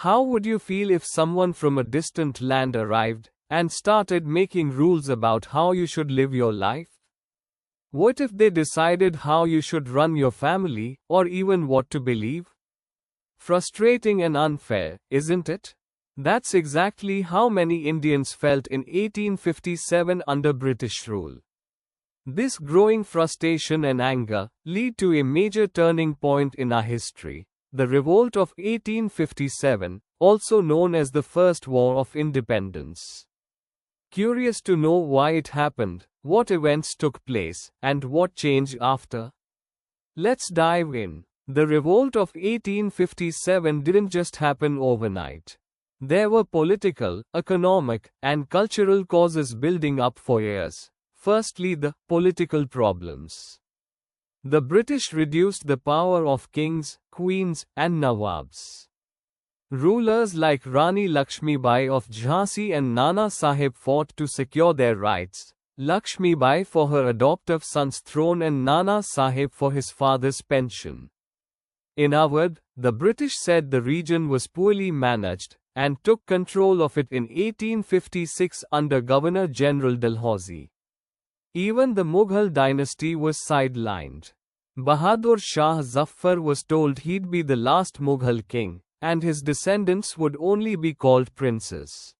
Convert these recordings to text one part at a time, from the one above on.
How would you feel if someone from a distant land arrived and started making rules about how you should live your life? What if they decided how you should run your family, or even what to believe? Frustrating and unfair, isn't it? That's exactly how many Indians felt in 1857 under British rule. This growing frustration and anger lead to a major turning point in our history, the Revolt of 1857, also known as the First War of Independence. Curious to know why it happened, what events took place, and what changed after? Let's dive in. The Revolt of 1857 didn't just happen overnight. There were political, economic, and cultural causes building up for years. Firstly, the political problems. The British reduced the power of kings, queens, and nawabs. Rulers like Rani Lakshmibai of Jhansi and Nana Sahib fought to secure their rights, Lakshmibai for her adoptive son's throne and Nana Sahib for his father's pension. In Awadh, the British said the region was poorly managed, and took control of it in 1856 under Governor-General Dalhousie. Even the Mughal dynasty was sidelined. Bahadur Shah Zafar was told he'd be the last Mughal king, and his descendants would only be called princes.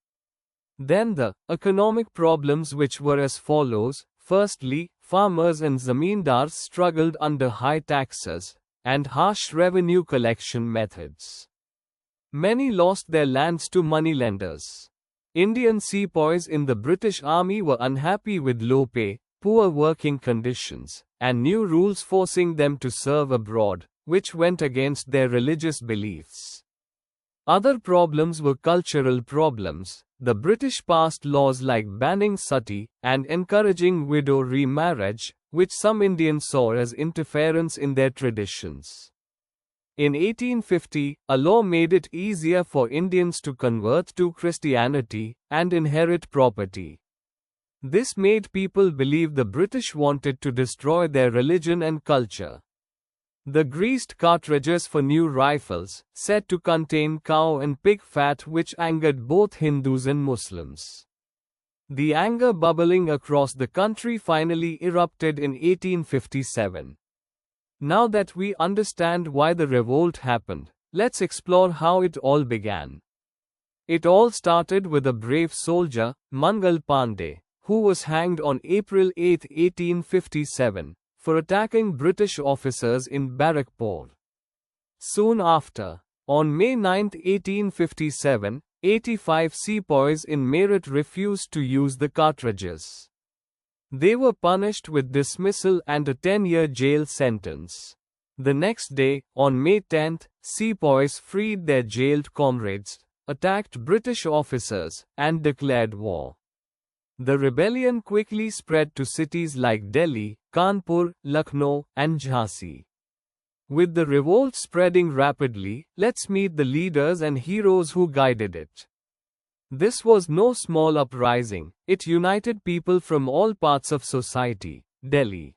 Then the economic problems, which were as follows. Firstly, farmers and zamindars struggled under high taxes and harsh revenue collection methods. Many lost their lands to moneylenders. Indian sepoys in the British Army were unhappy with low pay, poor working conditions, and new rules forcing them to serve abroad, which went against their religious beliefs. Other problems were cultural problems. The British passed laws like banning sati and encouraging widow remarriage, which some Indians saw as interference in their traditions. In 1850, a law made it easier for Indians to convert to Christianity and inherit property. This made people believe the British wanted to destroy their religion and culture. The greased cartridges for new rifles, said to contain cow and pig fat, which angered both Hindus and Muslims. The anger bubbling across the country finally erupted in 1857. Now that we understand why the revolt happened, let's explore how it all began. It all started with a brave soldier, Mangal Pandey, who was hanged on April 8, 1857. For attacking British officers in Barakpur. Soon after, on May 9, 1857, 85 sepoys in Meerut refused to use the cartridges. They were punished with dismissal and a 10-year jail sentence. The next day, on May 10, sepoys freed their jailed comrades, attacked British officers, and declared war. The rebellion quickly spread to cities like Delhi, Kanpur, Lucknow, and Jhansi. With the revolt spreading rapidly, let's meet the leaders and heroes who guided it. This was no small uprising, it united people from all parts of society. Delhi.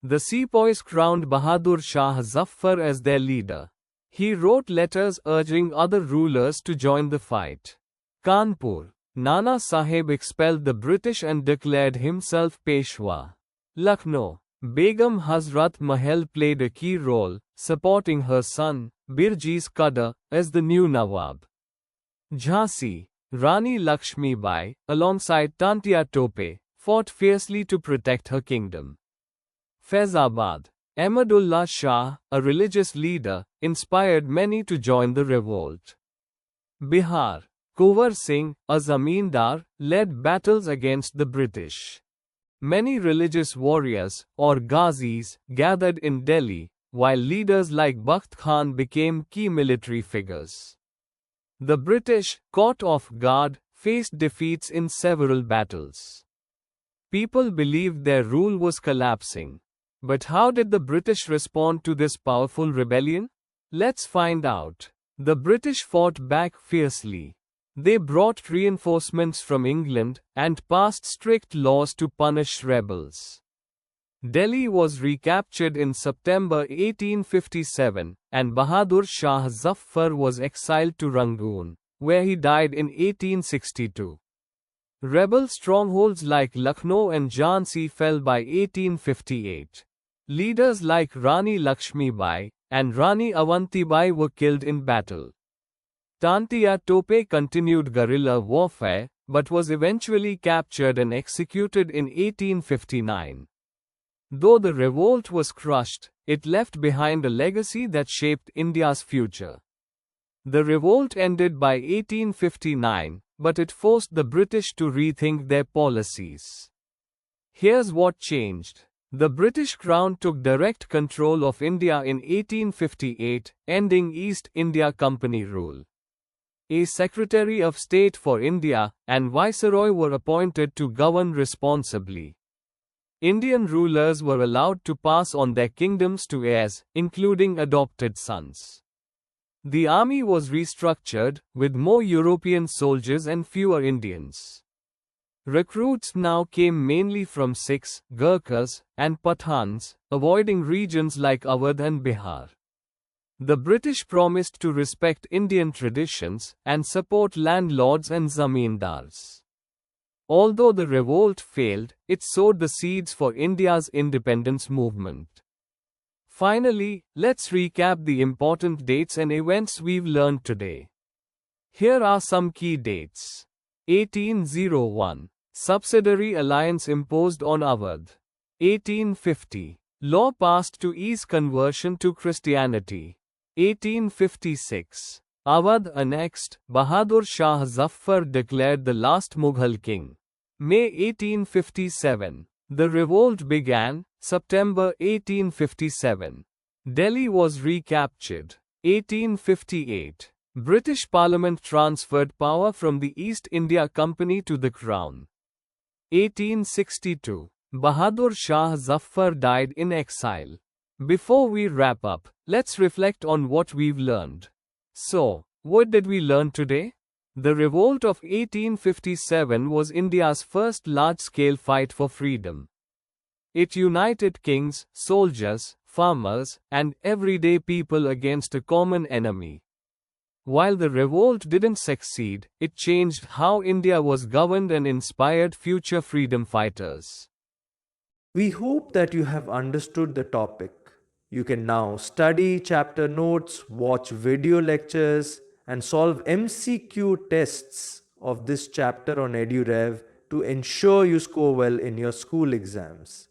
The sepoys crowned Bahadur Shah Zafar as their leader. He wrote letters urging other rulers to join the fight. Kanpur. Nana Sahib expelled the British and declared himself Peshwa. Lucknow. Begum Hazrat Mahal played a key role, supporting her son, Birjis Qadar, as the new Nawab. Jhansi. Rani Lakshmibai, alongside Tantia Tope, fought fiercely to protect her kingdom. Faizabad. Ahmadullah Shah, a religious leader, inspired many to join the revolt. Bihar. Kunwar Singh, a zamindar, led battles against the British. Many religious warriors, or Ghazis, gathered in Delhi, while leaders like Bakht Khan became key military figures. The British, caught off guard, faced defeats in several battles. People believed their rule was collapsing. But how did the British respond to this powerful rebellion? Let's find out. The British fought back fiercely. They brought reinforcements from England and passed strict laws to punish rebels. Delhi was recaptured in September 1857, and Bahadur Shah Zafar was exiled to Rangoon, where he died in 1862. Rebel strongholds like Lucknow and Jhansi fell by 1858. Leaders like Rani Lakshmi Bai and Rani Avanti Bai were killed in battle. Tantia Tope continued guerrilla warfare, but was eventually captured and executed in 1859. Though the revolt was crushed, it left behind a legacy that shaped India's future. The revolt ended by 1859, but it forced the British to rethink their policies. Here's what changed. The British Crown took direct control of India in 1858, ending East India Company rule. A Secretary of State for India and Viceroy were appointed to govern responsibly. Indian rulers were allowed to pass on their kingdoms to heirs, including adopted sons. The army was restructured, with more European soldiers and fewer Indians. Recruits now came mainly from Sikhs, Gurkhas, and Pathans, avoiding regions like Awadh and Bihar. The British promised to respect Indian traditions and support landlords and zamindars. Although the revolt failed, it sowed the seeds for India's independence movement. Finally, let's recap the important dates and events we've learned today. Here are some key dates. 1801. Subsidiary alliance imposed on Awadh. 1850. Law passed to ease conversion to Christianity. 1856. Awadh annexed, Bahadur Shah Zafar declared the last Mughal king. May 1857. The revolt began, September 1857. Delhi was recaptured. 1858. British Parliament transferred power from the East India Company to the Crown. 1862. Bahadur Shah Zafar died in exile. Before we wrap up, let's reflect on what we've learned. So, what did we learn today? The revolt of 1857 was India's first large-scale fight for freedom. It united kings, soldiers, farmers, and everyday people against a common enemy. While the revolt didn't succeed, it changed how India was governed and inspired future freedom fighters. We hope that you have understood the topic. You can now study chapter notes, watch video lectures, and solve MCQ tests of this chapter on EduRev to ensure you score well in your school exams.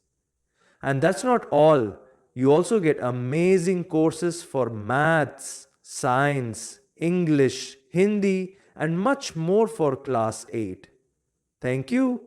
And that's not all. You also get amazing courses for maths, science, English, Hindi, and much more for class 8. Thank you.